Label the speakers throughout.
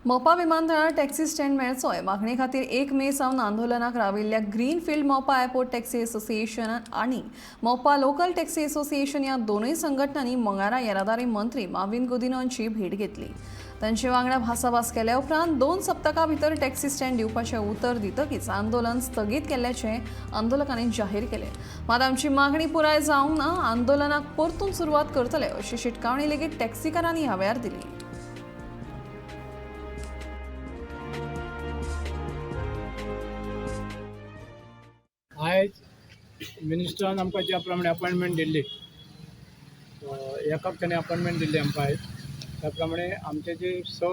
Speaker 1: मोपा विमानतळार taxi stand मेळचोय मागणे खातीर 1 मे सावन आंदोलनाक राविल्ल्या ग्रीनफिल्ड मोपा एअरपोर्ट टॅक्सी असोसिएशन आनी मोपा लोकल टॅक्सी असोसिएशन ह्या दोनूय संघटनांनी मंगळारा येरादारी मंत्री माविन गुदिन्होंची भेट घेतली। तांचे वांगडा भासाभास केल्या उपरांत 2 सप्तकां भितर टॅक्सी स्टँड दिवपाचें उतर दितकीच आंदोलन स्थगीत केल्ल्याचें आंदोलकांनी जाहीर केलें। मात आमची मागणी पुराय जावंक ना, आंदोलनाक परतून सुरवात करतले अशी शिटकावणी लेगीत टॅक्सीकारांनी ह्या वेळार दिली।
Speaker 2: आयज मिनिस्टरान आमकां ज्या प्रमाणे अपॉइंटमेंट दिल्ली, एकाक ताणें अपॉइंटमेंट दिल्ली आमकां आयज, त्या प्रमाणे आमचे जे स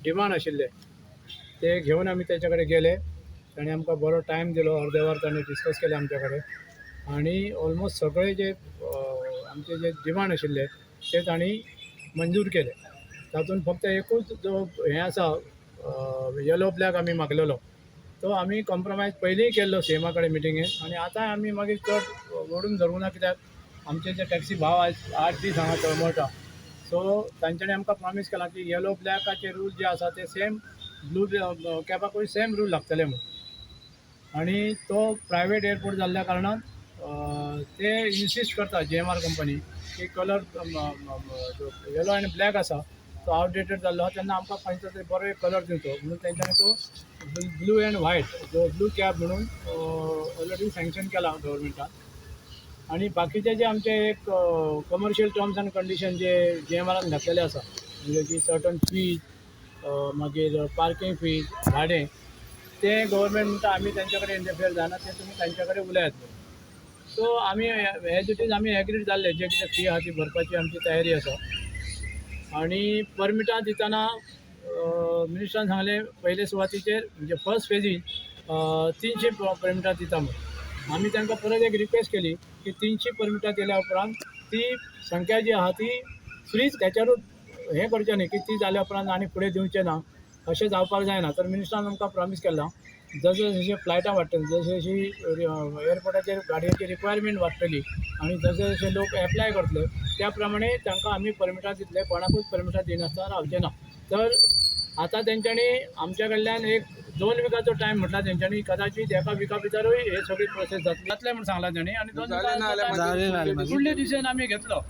Speaker 2: डिमांड आशिल्ले ते घेवन आमी तेचे कडेन गेले। ताणें आमकां बरो टायम दिलो, अर्दे वर ताणें डिस्कस केलें आमचे कडेन आनी ऑलमोस्ट सगळे जे आमचे जे डिमांड आशिल्ले ते तांणी मंजूर केले। तातूंत फक्त एकूच जो हें आसा येलो ब्लॅक आमी मागलेलो तो आमी कॉम्प्रोमायज पयलींय केल्लो सीएमा कडेन मिटिंगेन आनी आतां आमी मागीर चड व्हडून धरूंक ना, कित्याक आमचे जे टॅक्सी भाव आयज 8 दीस हांगा तळमळटा। सो तांच्यांनी आमकां प्रॉमीस केलां की येलो ब्लॅकाचे रूल जे आसा ते सेम ब्लू कॅबाकूय सेम रूल लागतले म्हणून। आनी तो प्रायवेट एअरपोर्ट जाल्ल्या कारणान ते इन्सिस्ट करता GMR कंपनी की कलर जो येलो आनी ब्लॅक आसा तो आउटडेटेड जाल्लो आसा, तेन्ना आमकां खंयचो तरी बरो एक कलर दिवचो म्हणून तेंच्यांनी तो ब्लू एंड व्हायट जो ब्लू कॅब म्हणून ऑलरेडी सँक्शन केला गव्हर्मेंटान। आनी बाकीचे जे आमचे एक कमर्शियल टर्म्स एंड कंडिशन जे GMRन घातलेले आसा, म्हणजे की सर्टन फीज, मागीर पार्किंग फीज, भाडें, ते गव्हर्मेंट म्हणटा आमी तेंच्या कडेन इंटरफियर जायना, ते तुमी तांच्या कडेन उलयात। सो आमी एज इट इज आमी एग्रीड जाल्ले, जे कितें फी आहा ती भरपाची आमची तयारी आसा। आनी परमिटां दितना मिनिस्टरान सांगलें पयले सुवातीचेर म्हणजे फर्स्ट फेजीन 300 परमिटां दिता म्हणून। आमी तांकां परत एक रिक्वेस्ट केली की 300 परमिटां दिल्या उपरांत ती संख्या जी आहा ती फ्रीज त्याच्यारूच हें करचें न्ही की ती जाल्या उपरांत आनी फुडें दिवचें ना, अशें जावपाक जायना। तर मिनिस्टरान आमकां प्रॉमीस केलां जशें जशें फ्लायटां वाडटलीं, जशें जशी एअरपोर्टाचेर गाडयांची रिक्वायरमेंट वाडटली आनी जशे जशे लोक एप्लाय करतले त्या प्रमाणे तांकां आमी परमिटां दितले, कोणाकूच परमिटां दिनासतना रावचे ना। तर आतां तेंच्यांनी आमच्या कडल्यान एक 2 विकाचो टायम म्हटला तेंच्यांनी, कदाचित एका विका भितरूय हे सगळी प्रोसेस जातले म्हणून सांगला तेणी। आनी 2 विका फुडले दिसेन आमी घेतलो।